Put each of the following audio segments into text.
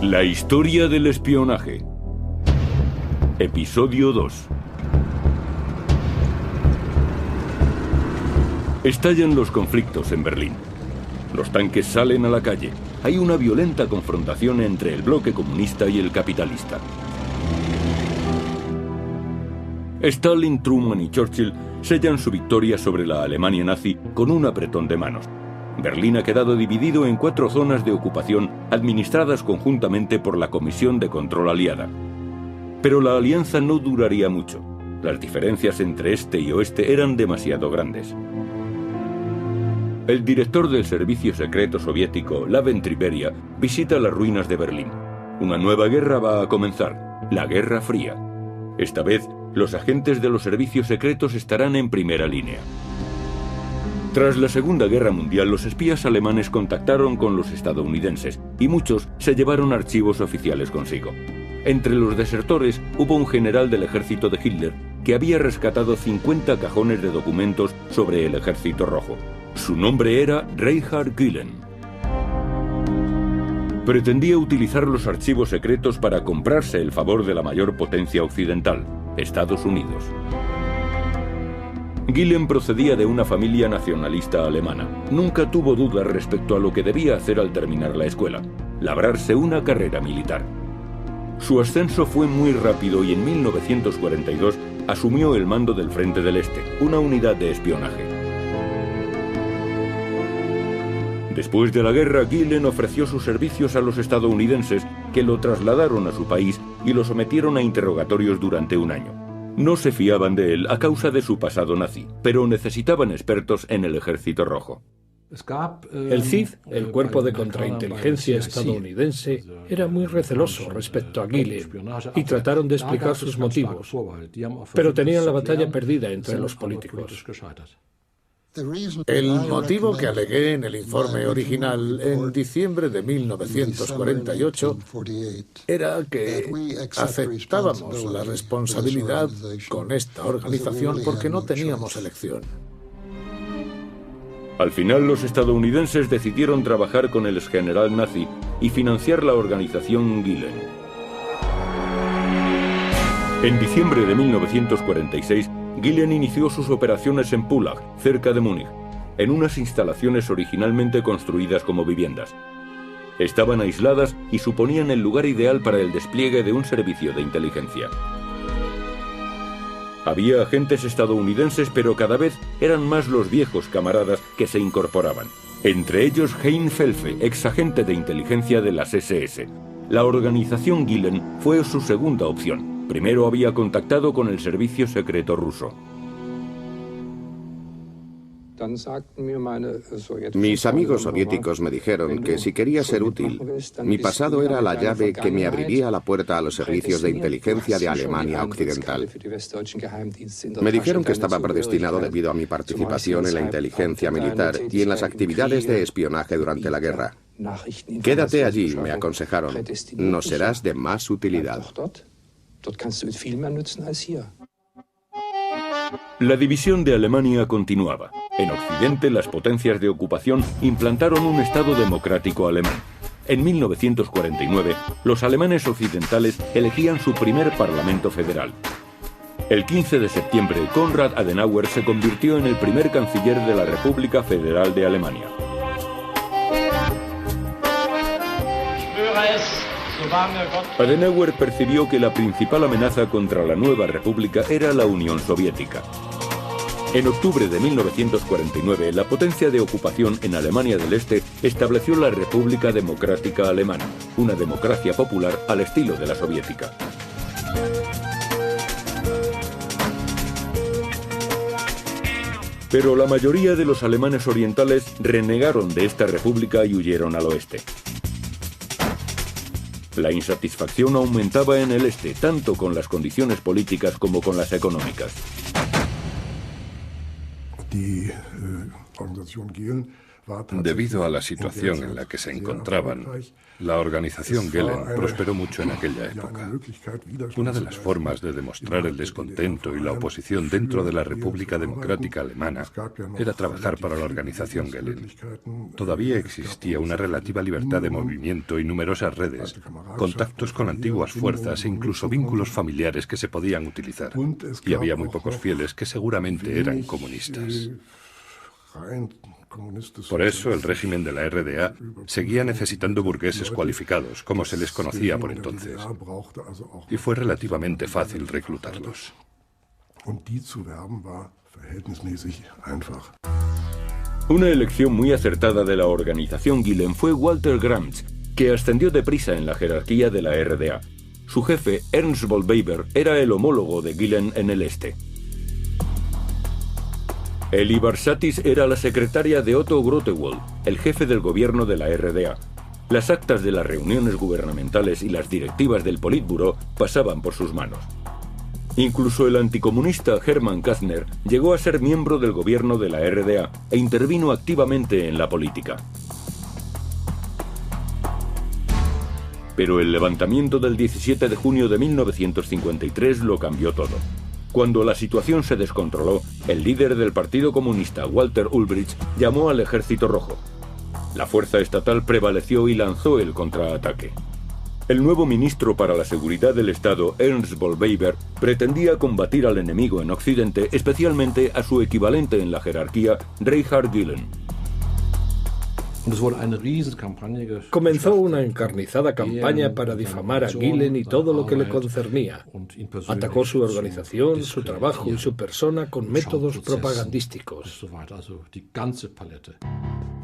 La historia del espionaje. Episodio 2. Estallan los conflictos en Berlín. Los tanques salen a la calle. Hay una violenta confrontación entre el bloque comunista y el capitalista. Stalin, Truman y Churchill sellan su victoria sobre la Alemania nazi con un apretón de manos. Berlín ha quedado dividido en 4 zonas de ocupación administradas conjuntamente por la Comisión de Control Aliada. Pero la alianza no duraría mucho. Las diferencias entre este y oeste eran demasiado grandes. El director del servicio secreto soviético, Lavrentiy Beria, visita las ruinas de Berlín. Una nueva guerra va a comenzar, la Guerra Fría. Esta vez, los agentes de los servicios secretos estarán en primera línea. Tras la Segunda Guerra Mundial, los espías alemanes contactaron con los estadounidenses y muchos se llevaron archivos oficiales consigo. Entre los desertores hubo un general del ejército de Hitler que había rescatado 50 cajones de documentos sobre el Ejército Rojo. Su nombre era Reinhard Gehlen. Pretendía utilizar los archivos secretos para comprarse el favor de la mayor potencia occidental, Estados Unidos. Gehlen procedía de una familia nacionalista alemana. Nunca tuvo dudas respecto a lo que debía hacer al terminar la escuela: labrarse una carrera militar. Su ascenso fue muy rápido y en 1942 asumió el mando del Frente del Este, una unidad de espionaje. Después de la guerra, Gehlen ofreció sus servicios a los estadounidenses, que lo trasladaron a su país y lo sometieron a interrogatorios durante un año. No se fiaban de él a causa de su pasado nazi, pero necesitaban expertos en el Ejército Rojo. El CID, el Cuerpo de Contrainteligencia estadounidense, era muy receloso respecto a Gehlen y trataron de explicar sus motivos, pero tenían la batalla perdida entre los políticos. El motivo que alegué en el informe original en diciembre de 1948 era que aceptábamos la responsabilidad con esta organización porque no teníamos elección. Al final, los estadounidenses decidieron trabajar con el exgeneral nazi y financiar la organización Gehlen. En diciembre de 1946, Gehlen inició sus operaciones en Pullach, cerca de Múnich, en unas instalaciones originalmente construidas como viviendas. Estaban aisladas y suponían el lugar ideal para el despliegue de un servicio de inteligencia. Había agentes estadounidenses, pero cada vez eran más los viejos camaradas que se incorporaban. Entre ellos Hein Felfe, exagente de inteligencia de las SS. La organización Gehlen fue su segunda opción. Primero había contactado con el servicio secreto ruso. Mis amigos soviéticos me dijeron que si quería ser útil, mi pasado era la llave que me abriría la puerta a los servicios de inteligencia de Alemania Occidental. Me dijeron que estaba predestinado debido a mi participación en la inteligencia militar y en las actividades de espionaje durante la guerra. Quédate allí, me aconsejaron. Nos serás de más utilidad. La división de Alemania continuaba. En Occidente, las potencias de ocupación implantaron un Estado democrático alemán. En 1949, los alemanes occidentales elegían su primer parlamento federal. El 15 de septiembre, Konrad Adenauer se convirtió en el primer canciller de la República Federal de Alemania. Adenauer percibió que la principal amenaza contra la nueva república era la Unión Soviética. En octubre de 1949, la potencia de ocupación en Alemania del Este estableció la República Democrática Alemana, una democracia popular al estilo de la soviética. Pero la mayoría de los alemanes orientales renegaron de esta república y huyeron al oeste. La insatisfacción aumentaba en el este, tanto con las condiciones políticas como con las económicas. Debido a la situación en la que se encontraban, la organización Gehlen prosperó mucho en aquella época. Una de las formas de demostrar el descontento y la oposición dentro de la República Democrática Alemana era trabajar para la organización Gehlen. Todavía existía una relativa libertad de movimiento y numerosas redes, contactos con antiguas fuerzas e incluso vínculos familiares que se podían utilizar. Y había muy pocos fieles que seguramente eran comunistas. Por eso el régimen de la RDA seguía necesitando burgueses cualificados, como se les conocía por entonces, y fue relativamente fácil reclutarlos. Una elección muy acertada de la organización Gehlen fue Walter Gramtz, que ascendió deprisa en la jerarquía de la RDA. Su jefe, Ernst Wollweber, era el homólogo de Gehlen en el este. Eli Barsatis era la secretaria de Otto Grotewohl, el jefe del gobierno de la RDA. Las actas de las reuniones gubernamentales y las directivas del Politburo pasaban por sus manos. Incluso el anticomunista Hermann Kastner llegó a ser miembro del gobierno de la RDA e intervino activamente en la política. Pero el levantamiento del 17 de junio de 1953 lo cambió todo. Cuando la situación se descontroló, el líder del Partido Comunista, Walter Ulbricht, llamó al Ejército Rojo. La fuerza estatal prevaleció y lanzó el contraataque. El nuevo ministro para la Seguridad del Estado, Ernst Wollweber, pretendía combatir al enemigo en Occidente, especialmente a su equivalente en la jerarquía, Reinhard Gehlen. Comenzó una encarnizada campaña para difamar a Gehlen y todo lo que le concernía. Atacó su organización, su trabajo y su persona con métodos propagandísticos.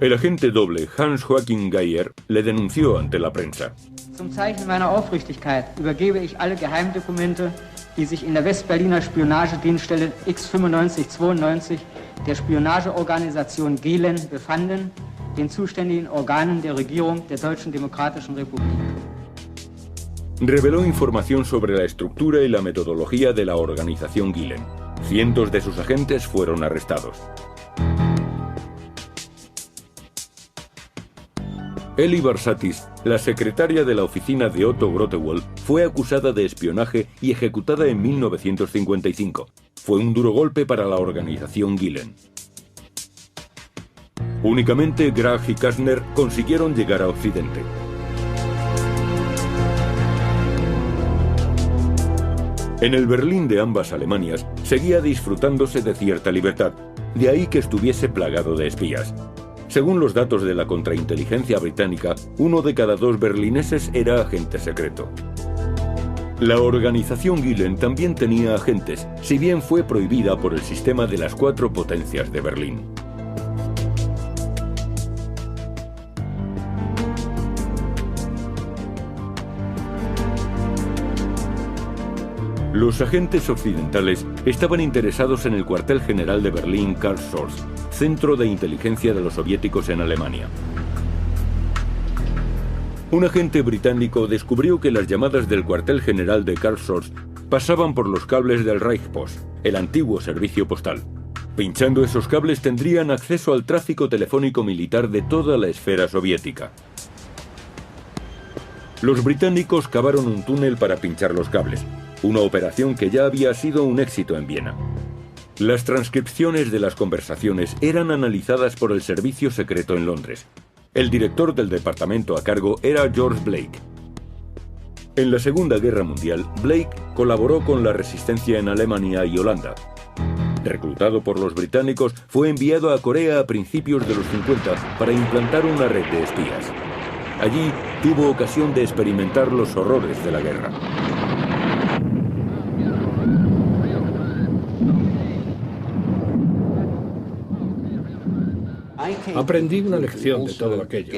El agente doble Hans-Joachim Geyer le denunció ante la prensa. Zum Zeichen meiner Aufrichtigkeit übergebe ich alle Geheimdokumente, die sich in der Westberliner Spionagedienststelle X9592 der Spionageorganisation Gehlen befanden, den zuständigen Organen der Regierung der Deutschen Demokratischen Republik. Reveló información sobre la estructura y la metodología de la organización Gehlen. Cientos de sus agentes fueron arrestados. Eli Barsatis, la secretaria de la oficina de Otto Grotewohl, fue acusada de espionaje y ejecutada en 1955. Fue un duro golpe para la organización Gehlen. Únicamente Graf y Kastner consiguieron llegar a Occidente. En el Berlín de ambas Alemanias seguía disfrutándose de cierta libertad, de ahí que estuviese plagado de espías. Según los datos de la contrainteligencia británica, 1 de cada 2 berlineses era agente secreto. La organización Gehlen también tenía agentes, si bien fue prohibida por el sistema de las 4 potencias de Berlín. Los agentes occidentales estaban interesados en el cuartel general de Berlín Karlshorst, centro de inteligencia de los soviéticos en Alemania. Un agente británico descubrió que las llamadas del cuartel general de Karlshorst pasaban por los cables del Reichspost, el antiguo servicio postal. Pinchando esos cables tendrían acceso al tráfico telefónico militar de toda la esfera soviética. Los británicos cavaron un túnel para pinchar los cables, una operación que ya había sido un éxito en Viena. Las transcripciones de las conversaciones eran analizadas por el servicio secreto en Londres. El director del departamento a cargo era George Blake. En la Segunda Guerra Mundial, Blake colaboró con la resistencia en Alemania y Holanda. Reclutado por los británicos, fue enviado a Corea a principios de los 50 para implantar una red de espías. Allí tuvo ocasión de experimentar los horrores de la guerra. Aprendí una lección de todo aquello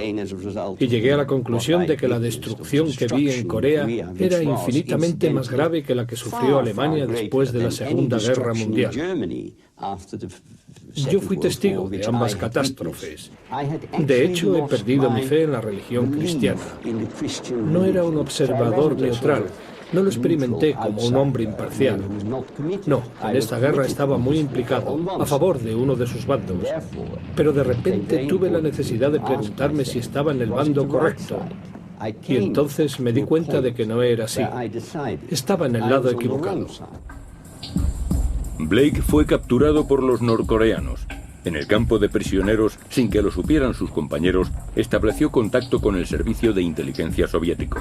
y llegué a la conclusión de que la destrucción que vi en Corea era infinitamente más grave que la que sufrió Alemania después de la Segunda Guerra Mundial. Yo fui testigo de ambas catástrofes. De hecho, he perdido mi fe en la religión cristiana. No era un observador neutral, No lo experimenté como un hombre imparcial. No, en esta guerra estaba muy implicado, a favor de uno de sus bandos. Pero de repente tuve la necesidad de preguntarme si estaba en el bando correcto. Y entonces me di cuenta de que no era así. Estaba en el lado equivocado. Blake fue capturado por los norcoreanos. En el campo de prisioneros, sin que lo supieran sus compañeros, estableció contacto con el servicio de inteligencia soviético.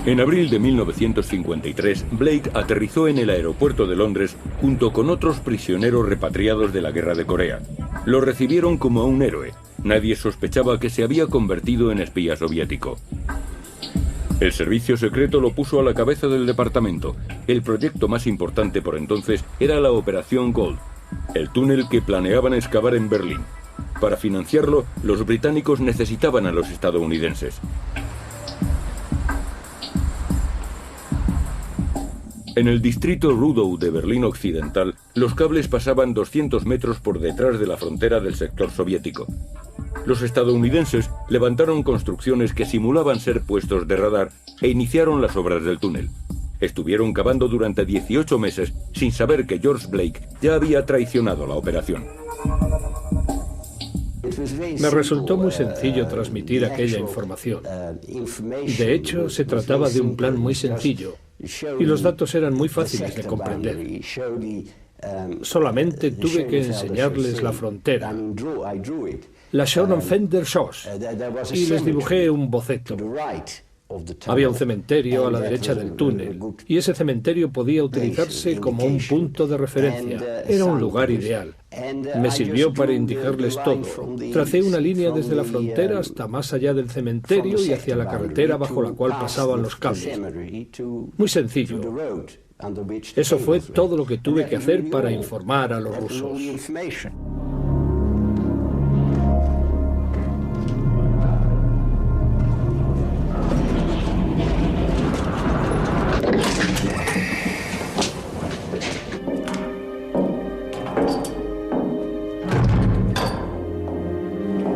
En abril de 1953, Blake aterrizó en el aeropuerto de Londres junto con otros prisioneros repatriados de la Guerra de Corea. Lo recibieron como a un héroe. Nadie sospechaba que se había convertido en espía soviético. El servicio secreto lo puso a la cabeza del departamento. El proyecto más importante por entonces era la Operación Gold, el túnel que planeaban excavar en Berlín. Para financiarlo, los británicos necesitaban a los estadounidenses. En el distrito Rudow de Berlín Occidental, los cables pasaban 200 metros por detrás de la frontera del sector soviético. Los estadounidenses levantaron construcciones que simulaban ser puestos de radar e iniciaron las obras del túnel. Estuvieron cavando durante 18 meses sin saber que George Blake ya había traicionado la operación. Me resultó muy sencillo transmitir aquella información. De hecho, se trataba de un plan muy sencillo y los datos eran muy fáciles de comprender. Solamente tuve que enseñarles la frontera, la Schönenfelder-Schoss, y les dibujé un boceto. Había un cementerio a la derecha del túnel, y ese cementerio podía utilizarse como un punto de referencia. Era un lugar ideal. Me sirvió para indicarles todo. Tracé una línea desde la frontera hasta más allá del cementerio y hacia la carretera bajo la cual pasaban los cables. Muy sencillo. Eso fue todo lo que tuve que hacer para informar a los rusos.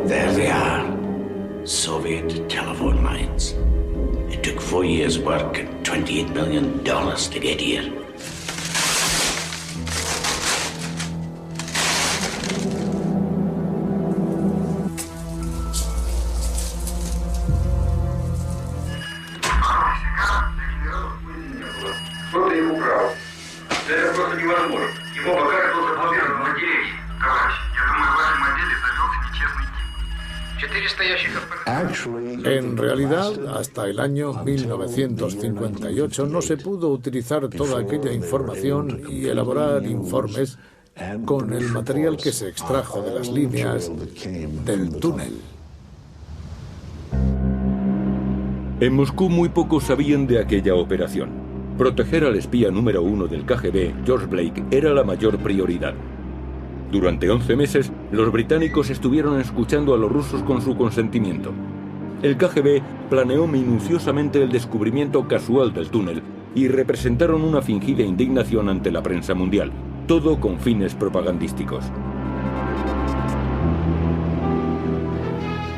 There they are, Soviet telephone lines. It took 4 years' work and $28 million to get here. En realidad, hasta el año 1958 no se pudo utilizar toda aquella información y elaborar informes con el material que se extrajo de las líneas del túnel. En Moscú muy pocos sabían de aquella operación. Proteger al espía número 1 del KGB, George Blake, era la mayor prioridad. Durante 11 meses, los británicos estuvieron escuchando a los rusos con su consentimiento. El KGB planeó minuciosamente el descubrimiento casual del túnel y representaron una fingida indignación ante la prensa mundial, todo con fines propagandísticos.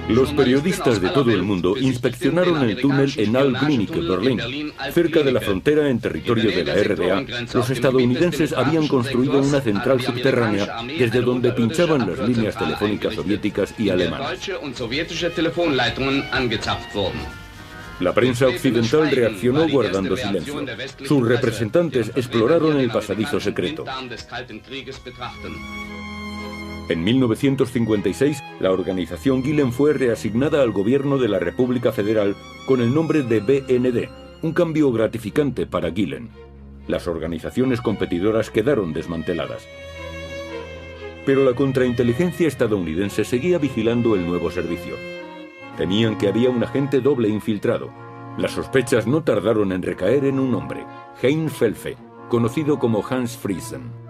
Los periodistas de todo el mundo inspeccionaron el túnel en Altklinik, Berlín. Cerca de la frontera en territorio de la RDA, los estadounidenses habían construido una central subterránea desde donde pinchaban las líneas telefónicas soviéticas y alemanas. La prensa occidental reaccionó guardando silencio. Sus representantes exploraron el pasadizo secreto. En 1956, la organización Gulen fue reasignada al gobierno de la República Federal con el nombre de BND, un cambio gratificante para Gulen. Las organizaciones competidoras quedaron desmanteladas. Pero la contrainteligencia estadounidense seguía vigilando el nuevo servicio. Temían que había un agente doble infiltrado. Las sospechas no tardaron en recaer en un hombre, Heinz Felfe, conocido como Hans Friesen.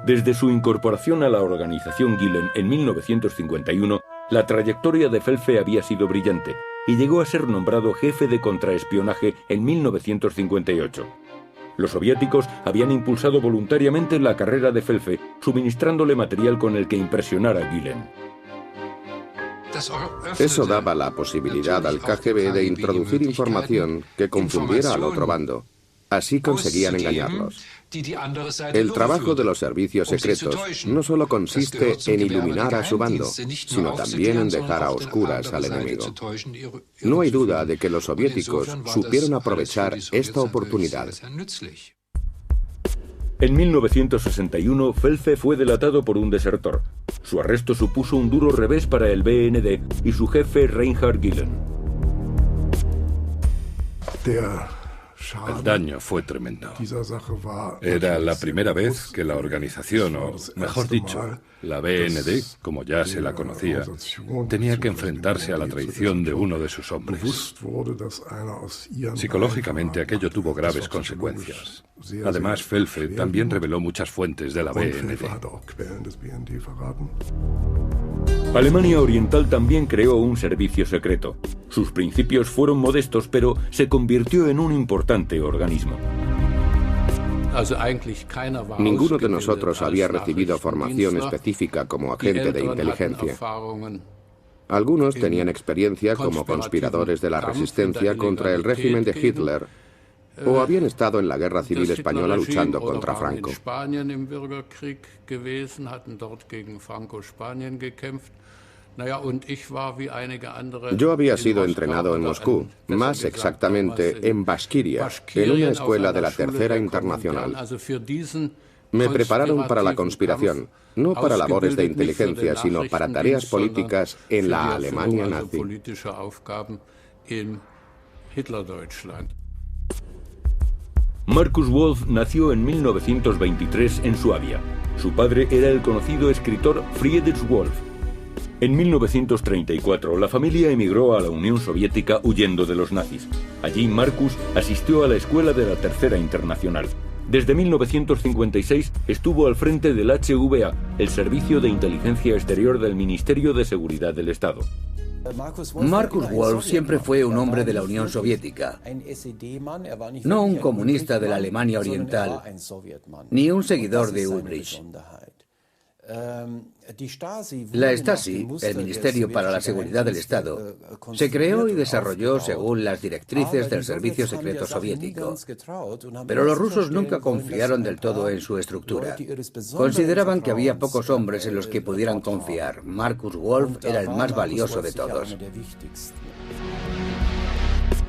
Desde su incorporación a la organización Gulen en 1951, la trayectoria de Felfe había sido brillante y llegó a ser nombrado jefe de contraespionaje en 1958. Los soviéticos habían impulsado voluntariamente la carrera de Felfe, suministrándole material con el que impresionar a Gulen. Eso daba la posibilidad al KGB de introducir información que confundiera al otro bando. Así conseguían engañarlos. El trabajo de los servicios secretos no solo consiste en iluminar a su bando, sino también en dejar a oscuras al enemigo. No hay duda de que los soviéticos supieron aprovechar esta oportunidad. En 1961, Felfe fue delatado por un desertor. Su arresto supuso un duro revés para el BND y su jefe Reinhard Gillen. El daño fue tremendo. Era la primera vez que la organización, o mejor dicho, la BND, como ya se la conocía, tenía que enfrentarse a la traición de uno de sus hombres. Psicológicamente aquello tuvo graves consecuencias. Además, Felfe también reveló muchas fuentes de la BND. Alemania Oriental también creó un servicio secreto. Sus principios fueron modestos, pero se convirtió en un importante organismo. Ninguno de nosotros había recibido formación específica como agente de inteligencia. Algunos tenían experiencia como conspiradores de la resistencia contra el régimen de Hitler, o habían estado en la Guerra Civil Española luchando contra Franco. Yo había sido entrenado en Moscú, más exactamente en Bashkiria, en una escuela de la Tercera Internacional. Me prepararon para la conspiración, no para labores de inteligencia, sino para tareas políticas en la Alemania nazi. Markus Wolf nació en 1923 en Suabia. Su padre era el conocido escritor Friedrich Wolf. En 1934, la familia emigró a la Unión Soviética huyendo de los nazis. Allí, Markus asistió a la escuela de la Tercera Internacional. Desde 1956 estuvo al frente del HVA, el Servicio de Inteligencia Exterior del Ministerio de Seguridad del Estado. Markus Wolf siempre fue un hombre de la Unión Soviética, no un comunista de la Alemania Oriental, ni un seguidor de Ulbricht. La Stasi, el Ministerio para la Seguridad del Estado, se creó y desarrolló según las directrices del Servicio Secreto Soviético. Pero los rusos nunca confiaron del todo en su estructura. Consideraban que había pocos hombres en los que pudieran confiar. Markus Wolf era el más valioso de todos.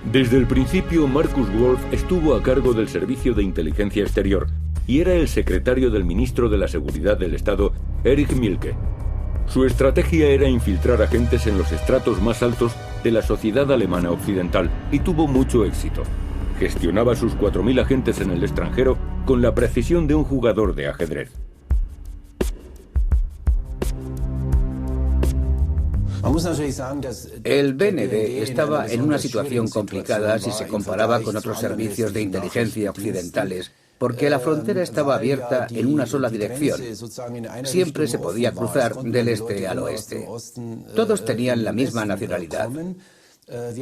Desde el principio, Markus Wolf estuvo a cargo del Servicio de Inteligencia Exterior y era el secretario del ministro de la Seguridad del Estado, Erich Mielke. Su estrategia era infiltrar agentes en los estratos más altos de la sociedad alemana occidental y tuvo mucho éxito. Gestionaba sus 4.000 agentes en el extranjero con la precisión de un jugador de ajedrez. El BND estaba en una situación complicada si se comparaba con otros servicios de inteligencia occidentales, porque la frontera estaba abierta en una sola dirección. Siempre se podía cruzar del este al oeste. Todos tenían la misma nacionalidad.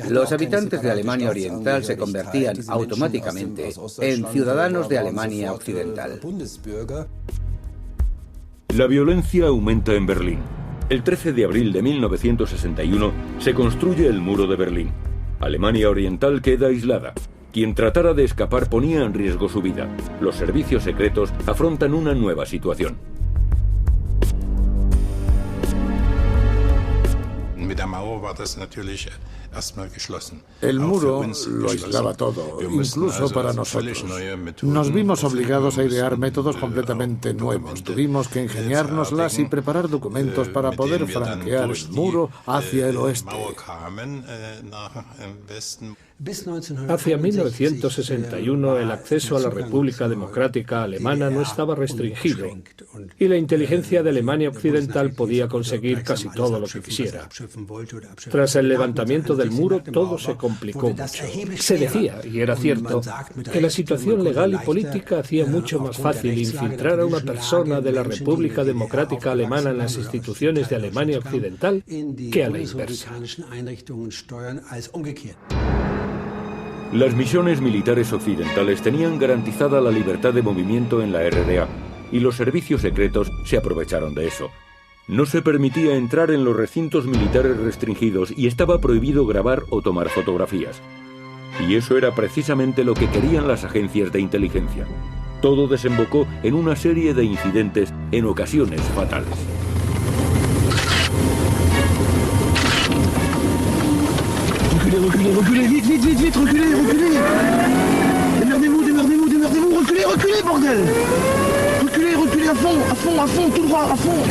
Los habitantes de Alemania Oriental se convertían automáticamente en ciudadanos de Alemania Occidental. La violencia aumenta en Berlín. El 13 de abril de 1961 se construye el muro de Berlín. Alemania Oriental queda aislada. Quien tratara de escapar ponía en riesgo su vida. Los servicios secretos afrontan una nueva situación. El muro lo aislaba todo, incluso para nosotros. Nos vimos obligados a idear métodos completamente nuevos. Tuvimos que ingeniárnoslas y preparar documentos para poder franquear el muro hacia el oeste. Hacia 1961 el acceso a la República Democrática Alemana no estaba restringido y la inteligencia de Alemania Occidental podía conseguir casi todo lo que quisiera. Tras el levantamiento del muro todo se complicó mucho. Se decía, y era cierto, que la situación legal y política hacía mucho más fácil infiltrar a una persona de la República Democrática Alemana en las instituciones de Alemania Occidental que a la inversa. Las misiones militares occidentales tenían garantizada la libertad de movimiento en la RDA, y los servicios secretos se aprovecharon de eso. No se permitía entrar en los recintos militares restringidos y estaba prohibido grabar o tomar fotografías. Y eso era precisamente lo que querían las agencias de inteligencia. Todo desembocó en una serie de incidentes, en ocasiones fatales. Reculez, vite, vite, vite, vite, reculez, reculez. Démerdez-vous, reculez, bordel. Reculez à fond, tout droit, à fond.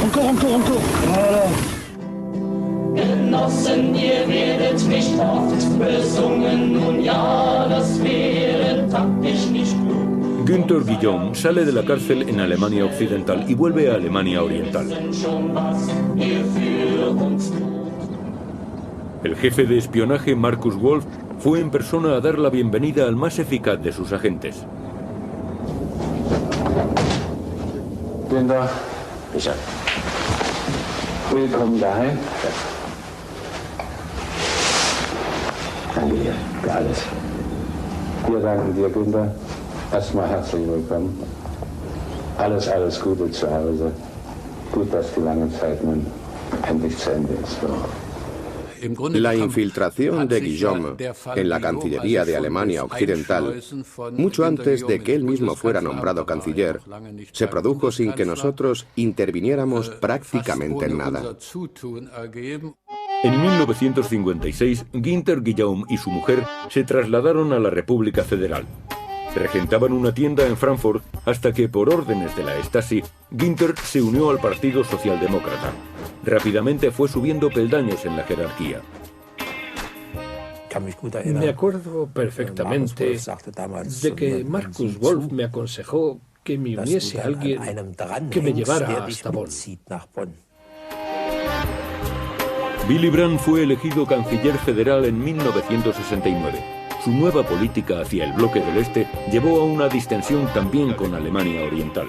Encore. Voilà. Genossen, ihr werdet nicht oft besungen, nun ja, das wäre taktisch nicht klug. Günther Guillaume sale de la cárcel en Alemania Occidental y vuelve a Alemania Oriental. El jefe de espionaje, Markus Wolf, fue en persona a dar la bienvenida al más eficaz de sus agentes. Günther, willkommen daheim. Danke dir für alles. Wir danken dir, Günther. Erstmal herzlich willkommen. Alles Gute zu Hause. Gut, dass die lange Zeit nun endlich zu Ende ist. La infiltración de Guillaume en la Cancillería de Alemania Occidental, mucho antes de que él mismo fuera nombrado canciller, se produjo sin que nosotros interviniéramos prácticamente en nada. En 1956, Günther Guillaume y su mujer se trasladaron a la República Federal. Regentaban una tienda en Frankfurt hasta que, por órdenes de la Stasi, Günther se unió al Partido Socialdemócrata. Rápidamente fue subiendo peldaños en la jerarquía. Me acuerdo perfectamente de que Markus Wolf me aconsejó que me uniese a alguien que me llevara hasta Bonn. Willy Brandt fue elegido canciller federal en 1969. Su nueva política hacia el bloque del Este llevó a una distensión también con Alemania Oriental.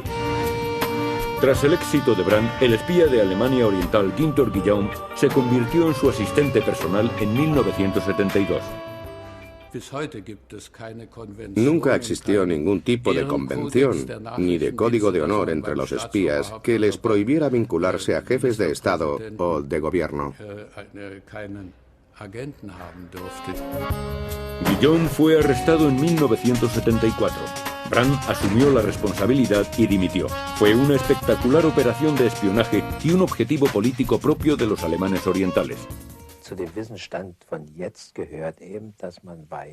Tras el éxito de Brandt, el espía de Alemania Oriental, Günther Guillaume, se convirtió en su asistente personal en 1972. Nunca existió ningún tipo de convención ni de código de honor entre los espías que les prohibiera vincularse a jefes de Estado o de gobierno. Guillaume fue arrestado en 1974. Brandt asumió la responsabilidad y dimitió. Fue una espectacular operación de espionaje y un objetivo político propio de los alemanes orientales.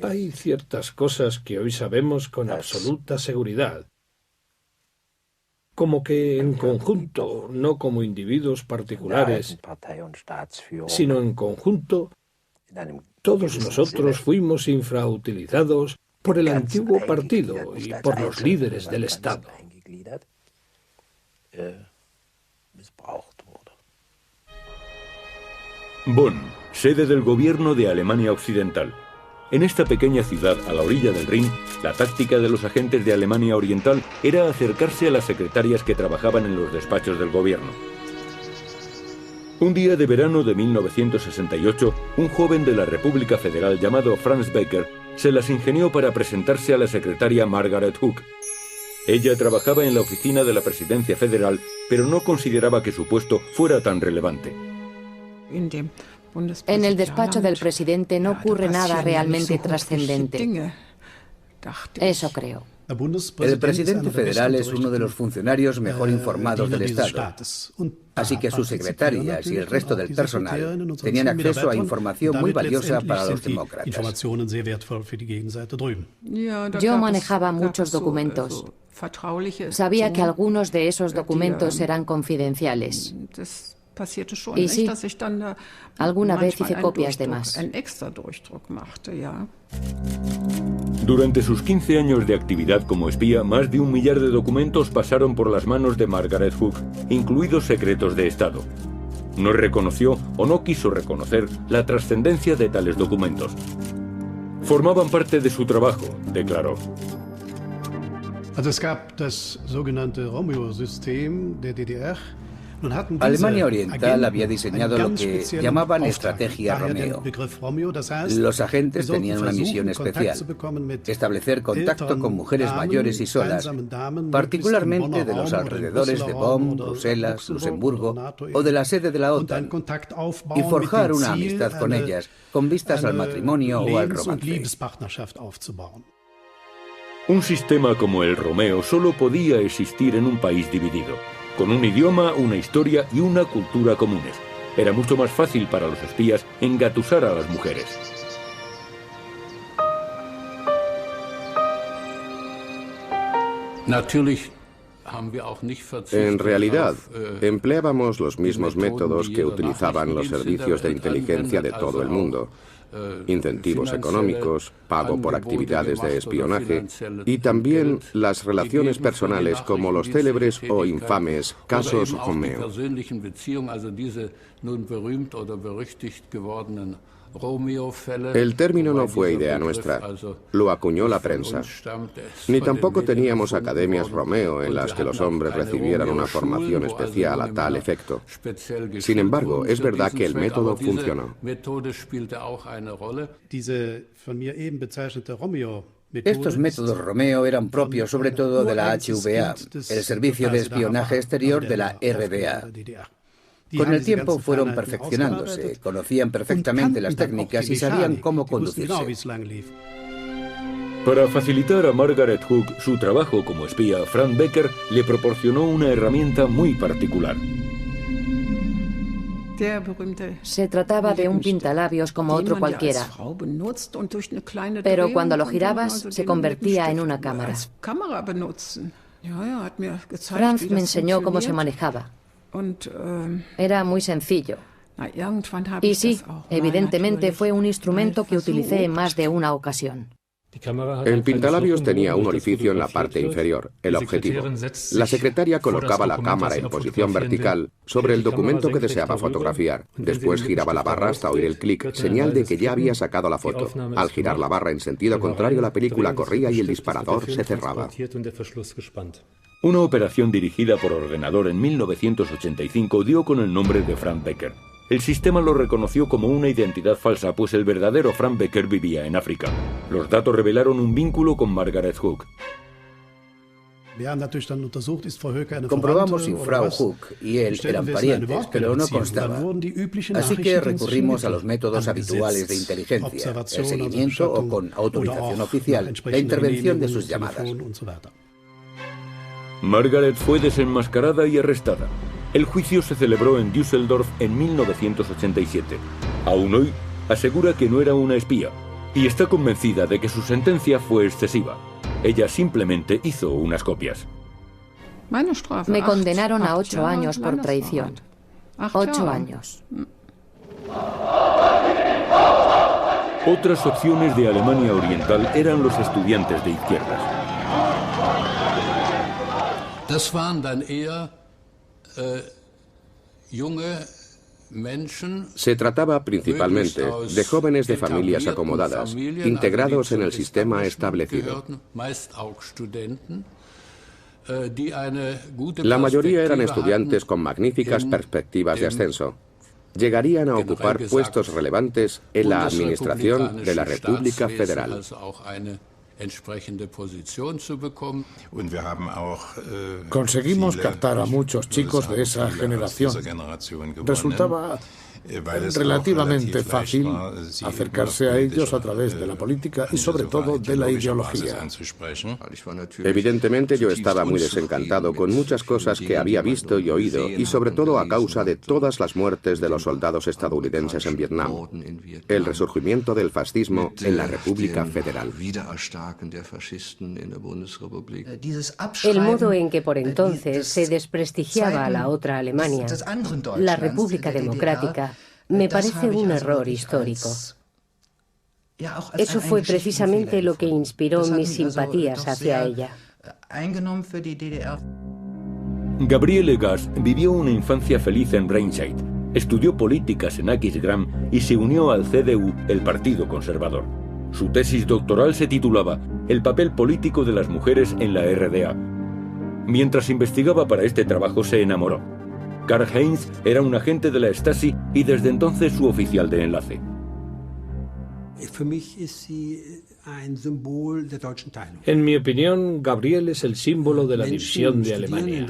Hay ciertas cosas que hoy sabemos con absoluta seguridad, como que en conjunto, no como individuos particulares, sino en conjunto, todos nosotros fuimos infrautilizados por el antiguo partido y por los líderes del Estado. Bonn, sede del gobierno de Alemania Occidental. En esta pequeña ciudad, a la orilla del Rin, la táctica de los agentes de Alemania Oriental era acercarse a las secretarias que trabajaban en los despachos del gobierno. Un día de verano de 1968, un joven de la República Federal llamado Franz Becker se las ingenió para presentarse a la secretaria Margaret Hook. Ella trabajaba en la oficina de la Presidencia Federal, pero no consideraba que su puesto fuera tan relevante. En el despacho del presidente no ocurre nada realmente trascendente. Eso creo. El presidente federal es uno de los funcionarios mejor informados del Estado, así que sus secretarias y el resto del personal tenían acceso a información muy valiosa para los demócratas. Yo manejaba muchos documentos. Sabía que algunos de esos documentos eran confidenciales. Y sí, alguna vez hice copias de más. Durante sus 15 años de actividad como espía, más de 1 millar de documentos pasaron por las manos de Margaret Hook, incluidos secretos de Estado. No reconoció o no quiso reconocer la trascendencia de tales documentos. Formaban parte de su trabajo, declaró. Es gab das sogenannte Romeo-System der DDR. Alemania Oriental había diseñado lo que llamaban Estrategia Romeo. Los agentes tenían una misión especial: establecer contacto con mujeres mayores y solas, particularmente de los alrededores de Bonn, Bruselas, Luxemburgo o de la sede de la OTAN, y forjar una amistad con ellas, con vistas al matrimonio o al romance. Un sistema como el Romeo solo podía existir en un país dividido, con un idioma, una historia y una cultura comunes. Era mucho más fácil para los espías engatusar a las mujeres. En realidad, empleábamos los mismos métodos que utilizaban los servicios de inteligencia de todo el mundo: incentivos económicos, pago por actividades de espionaje y también las relaciones personales, como los célebres o infames casos Romeo. El término no fue idea nuestra, lo acuñó la prensa. Ni tampoco teníamos academias Romeo en las que los hombres recibieran una formación especial a tal efecto. Sin embargo, es verdad que el método funcionó. Estos métodos Romeo eran propios sobre todo de la HVA, el servicio de espionaje exterior de la RDA. Con el tiempo fueron perfeccionándose, conocían perfectamente las técnicas y sabían cómo conducirse. Para facilitar a Margaret Hook su trabajo como espía, Frank Becker le proporcionó una herramienta muy particular. Se trataba de un pintalabios como otro cualquiera, pero cuando lo girabas se convertía en una cámara. Franz me enseñó cómo se manejaba. Era muy sencillo. Y sí, evidentemente fue un instrumento que utilicé en más de una ocasión. El pintalabios tenía un orificio en la parte inferior, el objetivo. La secretaria colocaba la cámara en posición vertical sobre el documento que deseaba fotografiar. Después giraba la barra hasta oír el clic, señal de que ya había sacado la foto. Al girar la barra en sentido contrario, la película corría y el disparador se cerraba. Una operación dirigida por ordenador en 1985 dio con el nombre de Frank Becker. El sistema lo reconoció como una identidad falsa, pues el verdadero Frank Becker vivía en África. Los datos revelaron un vínculo con Margaret Hook. Comprobamos si Frau Hook y él eran parientes, pero no constaba. Así que recurrimos a los métodos habituales de inteligencia: el seguimiento o, con autorización oficial, la intervención de sus llamadas. Margaret fue desenmascarada y arrestada. El juicio se celebró en Düsseldorf en 1987. Aún hoy, asegura que no era una espía y está convencida de que su sentencia fue excesiva. Ella simplemente hizo unas copias. Me condenaron a 8 años por traición. 8 años. Otras opciones de Alemania Oriental eran los estudiantes de izquierdas. Se trataba principalmente de jóvenes de familias acomodadas, integrados en el sistema establecido. La mayoría eran estudiantes con magníficas perspectivas de ascenso. Llegarían a ocupar puestos relevantes en la administración de la República Federal. Conseguimos captar a muchos chicos de esa generación. Resultaba relativamente fácil acercarse a ellos a través de la política y sobre todo de la ideología. Evidentemente yo estaba muy desencantado con muchas cosas que había visto y oído, y sobre todo a causa de todas las muertes de los soldados estadounidenses en Vietnam, el resurgimiento del fascismo en la República Federal. El modo en que por entonces se desprestigiaba a la otra Alemania, la República Democrática, me parece un error histórico. Eso fue precisamente lo que inspiró mis simpatías hacia ella. Gabriele Gast vivió una infancia feliz en Remscheid, estudió políticas en Aquisgrán y se unió al CDU, el Partido Conservador. Su tesis doctoral se titulaba El papel político de las mujeres en la RDA. Mientras investigaba para este trabajo se enamoró. Karl-Heinz era un agente de la Stasi y desde entonces su oficial de enlace. En mi opinión, Gabriel es el símbolo de la división de Alemania.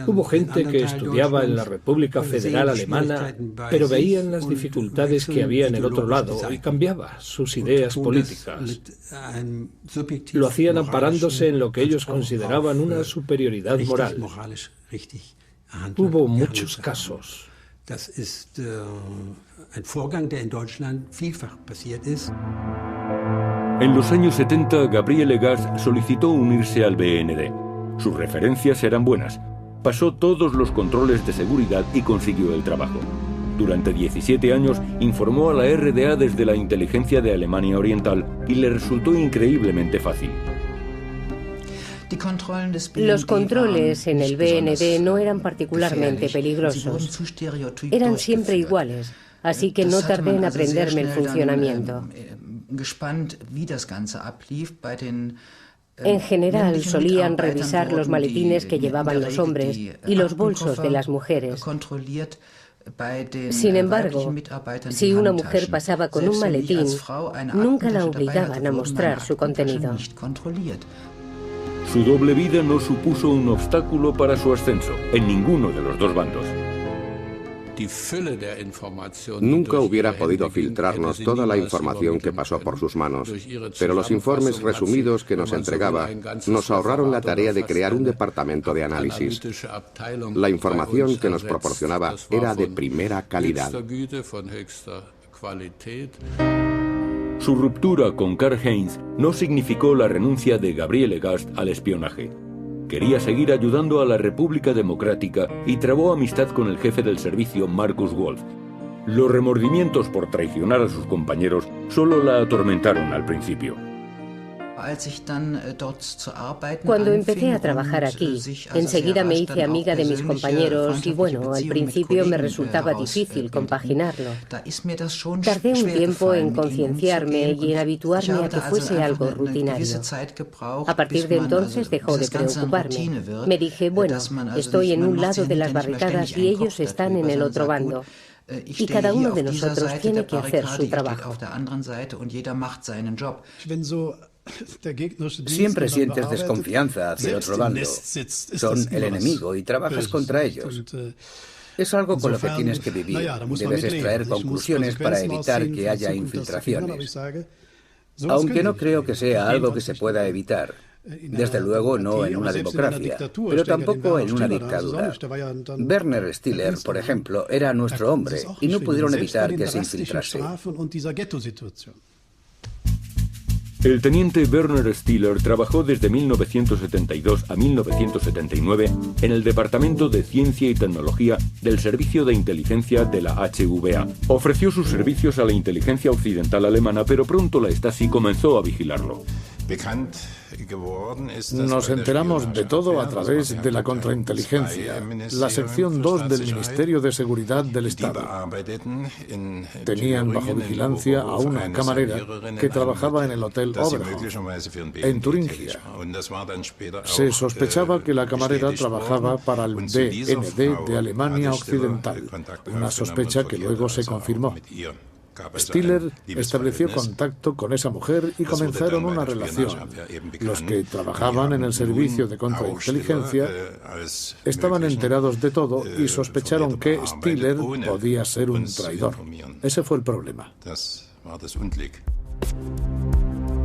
Hubo gente que estudiaba en la República Federal Alemana, pero veían las dificultades que había en el otro lado y cambiaba sus ideas políticas. Lo hacían amparándose en lo que ellos consideraban una superioridad moral. Hubo muchos casos. En los años 70, Gabriele Gast solicitó unirse al BND. Sus referencias eran buenas. Pasó todos los controles de seguridad y consiguió el trabajo. Durante 17 años informó a la RDA desde la inteligencia de Alemania Oriental y le resultó increíblemente fácil. Los controles en el BND no eran particularmente peligrosos. Eran siempre iguales, así que no tardé en aprenderme el funcionamiento. En general, solían revisar los maletines que llevaban los hombres y los bolsos de las mujeres. Sin embargo, si una mujer pasaba con un maletín, nunca la obligaban a mostrar su contenido. Su doble vida no supuso un obstáculo para su ascenso, en ninguno de los dos bandos. Nunca hubiera podido filtrarnos toda la información que pasó por sus manos, pero los informes resumidos que nos entregaba nos ahorraron la tarea de crear un departamento de análisis. La información que nos proporcionaba era de primera calidad. Su ruptura con Karl-Heinz no significó la renuncia de Gabriele Gast al espionaje. Quería seguir ayudando a la República Democrática y trabó amistad con el jefe del servicio, Markus Wolf. Los remordimientos por traicionar a sus compañeros solo la atormentaron al principio. Cuando empecé a trabajar aquí, enseguida me hice amiga de mis compañeros y bueno, al principio me resultaba difícil compaginarlo. Tardé un tiempo en concienciarme y en habituarme a que fuese algo rutinario. A partir de entonces dejó de preocuparme. Me dije, bueno, estoy en un lado de las barricadas y ellos están en el otro bando. Y cada uno de nosotros tiene que hacer su trabajo. Siempre sientes desconfianza hacia el otro bando. Son el enemigo y trabajas contra ellos. Es algo con lo que tienes que vivir. Debes extraer conclusiones para evitar que haya infiltraciones. Aunque no creo que sea algo que se pueda evitar. Desde luego no en una democracia, pero tampoco en una dictadura. Werner Stiller, por ejemplo, era nuestro hombre y no pudieron evitar que se infiltrase. El teniente Werner Stiller trabajó desde 1972 a 1979 en el Departamento de Ciencia y Tecnología del Servicio de Inteligencia de la HVA. Ofreció sus servicios a la inteligencia occidental alemana, pero pronto la Stasi comenzó a vigilarlo. Nos enteramos de todo a través de la contrainteligencia, la sección 2 del Ministerio de Seguridad del Estado. Tenían bajo vigilancia a una camarera que trabajaba en el Hotel Oberhof, en Turingia. Se sospechaba que la camarera trabajaba para el BND de Alemania Occidental, una sospecha que luego se confirmó. Stiller estableció contacto con esa mujer y comenzaron una relación. Los que trabajaban en el servicio de contrainteligencia estaban enterados de todo y sospecharon que Stiller podía ser un traidor. Ese fue el problema.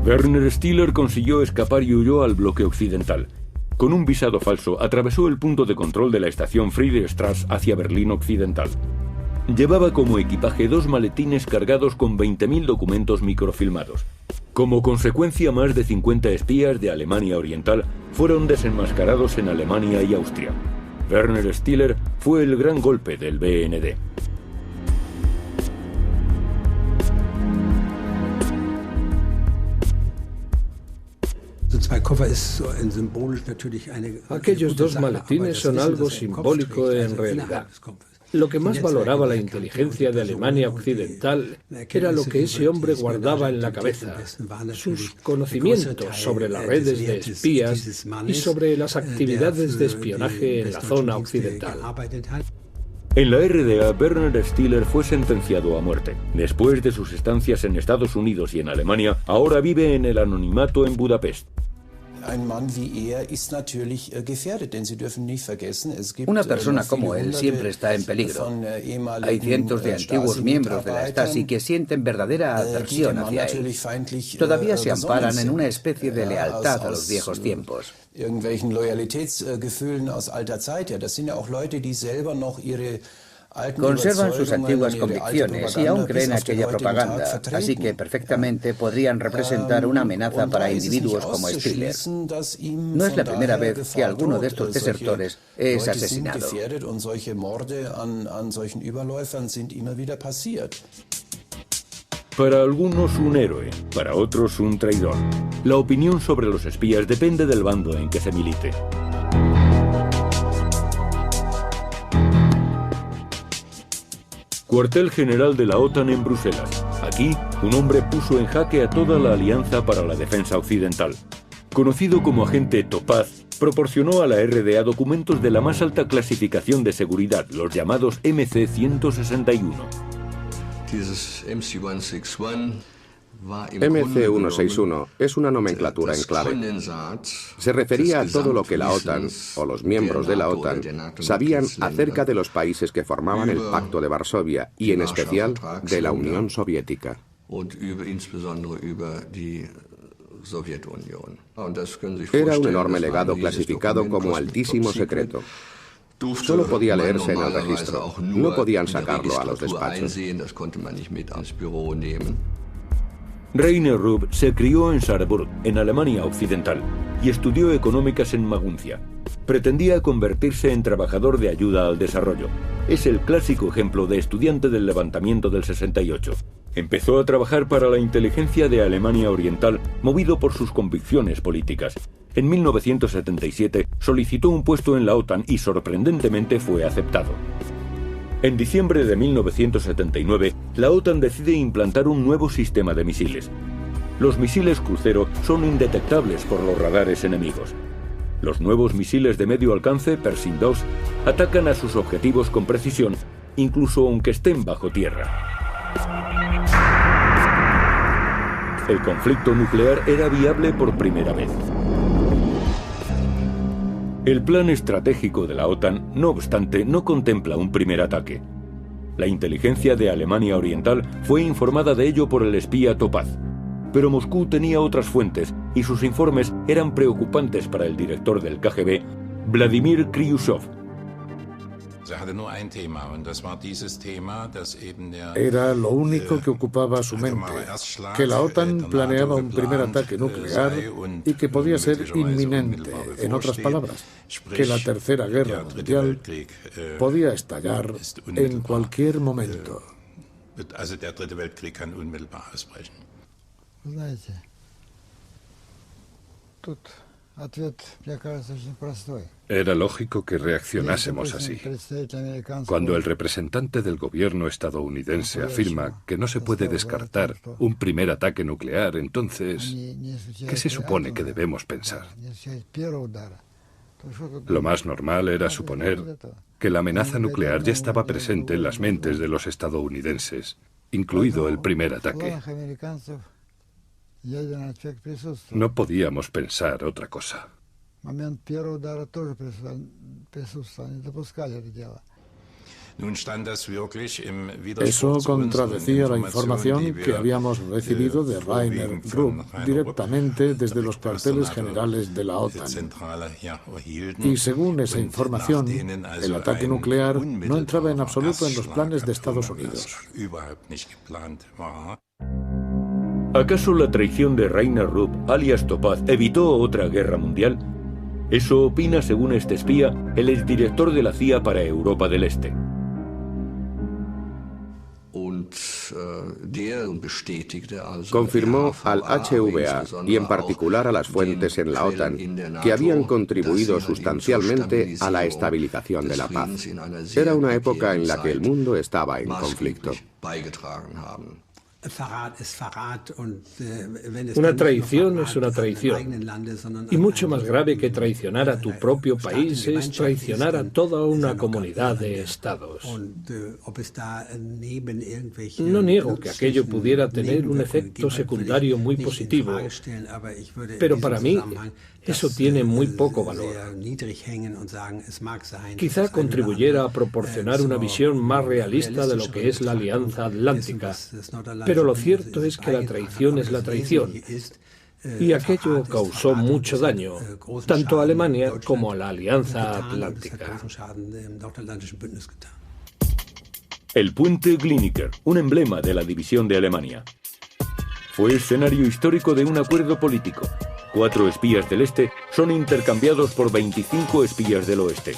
Werner Stiller consiguió escapar y huyó al bloque occidental. Con un visado falso, atravesó el punto de control de la estación Friedrichstraße hacia Berlín Occidental. Llevaba como equipaje 2 maletines cargados con 20.000 documentos microfilmados. Como consecuencia, más de 50 espías de Alemania Oriental fueron desenmascarados en Alemania y Austria. Werner Stiller fue el gran golpe del BND. Aquellos 2 maletines son algo simbólico en realidad. Lo que más valoraba la inteligencia de Alemania Occidental era lo que ese hombre guardaba en la cabeza, sus conocimientos sobre las redes de espías y sobre las actividades de espionaje en la zona occidental. En la RDA, Bernhard Stiller fue sentenciado a muerte. Después de sus estancias en Estados Unidos y en Alemania, ahora vive en el anonimato en Budapest. Una persona como él siempre está en peligro. Hay cientos de antiguos miembros de la Stasi que sienten verdadera aversión hacia él. Todavía se amparan en una especie de lealtad a los viejos tiempos. Conservan sus antiguas convicciones y aún creen aquella propaganda, así que perfectamente podrían representar una amenaza para individuos como Stiller. No es la primera vez que alguno de estos desertores es asesinado. Para algunos un héroe, para otros un traidor. La opinión sobre los espías depende del bando en que se milite. Cuartel general de la OTAN en Bruselas. Aquí, un hombre puso en jaque a toda la Alianza para la Defensa Occidental. Conocido como agente Topaz, proporcionó a la RDA documentos de la más alta clasificación de seguridad, los llamados MC-161. MC-161 es una nomenclatura en clave. Se refería a todo lo que la OTAN, o los miembros de la OTAN, sabían acerca de los países que formaban el Pacto de Varsovia y, en especial, de la Unión Soviética. Era un enorme legado clasificado como altísimo secreto. Solo podía leerse en el registro, no podían sacarlo a los despachos. Rainer Rupp se crió en Saarbrück, en Alemania Occidental, y estudió económicas en Maguncia. Pretendía convertirse en trabajador de ayuda al desarrollo. Es el clásico ejemplo de estudiante del levantamiento del 68. Empezó a trabajar para la inteligencia de Alemania Oriental, movido por sus convicciones políticas. En 1977 solicitó un puesto en la OTAN y sorprendentemente fue aceptado. En diciembre de 1979, la OTAN decide implantar un nuevo sistema de misiles. Los misiles crucero son indetectables por los radares enemigos. Los nuevos misiles de medio alcance, Pershing II, atacan a sus objetivos con precisión, incluso aunque estén bajo tierra. El conflicto nuclear era viable por primera vez. El plan estratégico de la OTAN, no obstante, no contempla un primer ataque. La inteligencia de Alemania Oriental fue informada de ello por el espía Topaz. Pero Moscú tenía otras fuentes y sus informes eran preocupantes para el director del KGB, Vladimir Kryushchev. Era lo único que ocupaba su mente, que la OTAN planeaba un primer ataque nuclear y que podía ser inminente. En otras palabras, que la Tercera Guerra Mundial podía estallar en cualquier momento. Era lógico que reaccionásemos así. Cuando el representante del gobierno estadounidense afirma que no se puede descartar un primer ataque nuclear, entonces, ¿qué se supone que debemos pensar? Lo más normal era suponer que la amenaza nuclear ya estaba presente en las mentes de los estadounidenses, incluido el primer ataque. No podíamos pensar otra cosa. Eso contradecía la información que habíamos recibido de Rainer Rupp directamente desde los cuarteles generales de la OTAN. Y según esa información, el ataque nuclear no entraba en absoluto en los planes de Estados Unidos. ¿Acaso la traición de Rainer Rupp, alias Topaz, evitó otra guerra mundial? Eso opina, según este espía, el exdirector de la CIA para Europa del Este. Confirmó al HVA y en particular a las fuentes en la OTAN que habían contribuido sustancialmente a la estabilización de la paz. Era una época en la que el mundo estaba en conflicto. Una traición es una traición. Y mucho más grave que traicionar a tu propio país es traicionar a toda una comunidad de estados. No niego que aquello pudiera tener un efecto secundario muy positivo, pero para mí eso tiene muy poco valor. Quizá contribuyera a proporcionar una visión más realista de lo que es la Alianza Atlántica, pero lo cierto es que la traición es la traición, y aquello causó mucho daño, tanto a Alemania como a la Alianza Atlántica. El puente Gliniker, un emblema de la división de Alemania. Fue escenario histórico de un acuerdo político. 4 espías del este son intercambiados por 25 espías del oeste.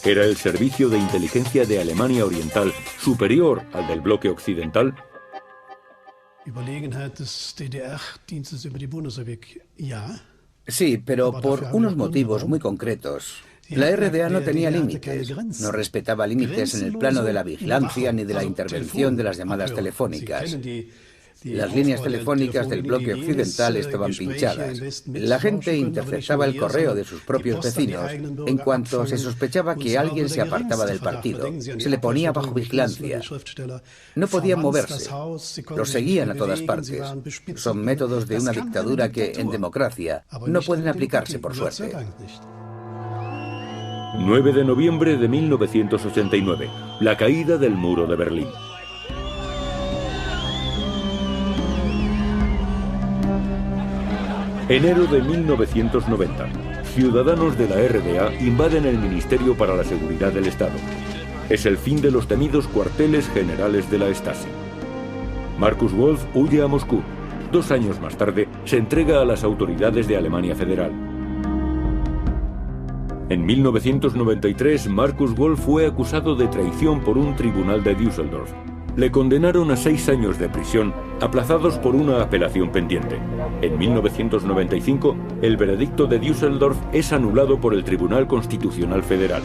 ¿Era el servicio de inteligencia de Alemania Oriental superior al del bloque occidental? Sí, pero por unos motivos muy concretos. La RDA no tenía límites, no respetaba límites en el plano de la vigilancia ni de la intervención de las llamadas telefónicas. Las líneas telefónicas del bloque occidental estaban pinchadas. La gente interceptaba el correo de sus propios vecinos en cuanto se sospechaba que alguien se apartaba del partido. Se le ponía bajo vigilancia. No podían moverse. Los seguían a todas partes. Son métodos de una dictadura que, en democracia, no pueden aplicarse por suerte. 9 de noviembre de 1989. La caída del muro de Berlín. Enero de 1990. Ciudadanos de la RDA invaden el Ministerio para la Seguridad del Estado. Es el fin de los temidos cuarteles generales de la Stasi. Markus Wolf huye a Moscú. 2 años más tarde se entrega a las autoridades de Alemania Federal. En 1993, Markus Wolf fue acusado de traición por un tribunal de Düsseldorf. Le condenaron a 6 años de prisión, aplazados por una apelación pendiente. En 1995, el veredicto de Düsseldorf es anulado por el Tribunal Constitucional Federal.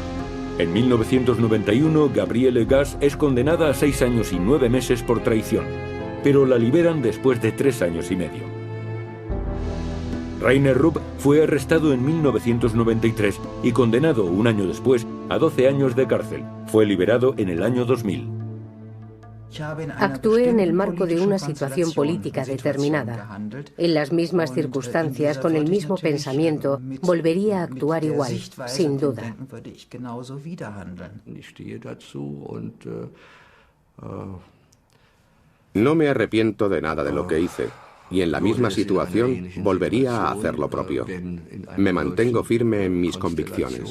En 1991, Gabriele Gass es condenada a 6 años y 9 meses por traición, pero la liberan después de 3 años y medio. Rainer Rupp fue arrestado en 1993 y condenado un año después a 12 años de cárcel. Fue liberado en el año 2000. Actué en el marco de una situación política determinada. En las mismas circunstancias, con el mismo pensamiento, volvería a actuar igual, sin duda. No me arrepiento de nada de lo que hice, y en la misma situación volvería a hacer lo propio. Me mantengo firme en mis convicciones.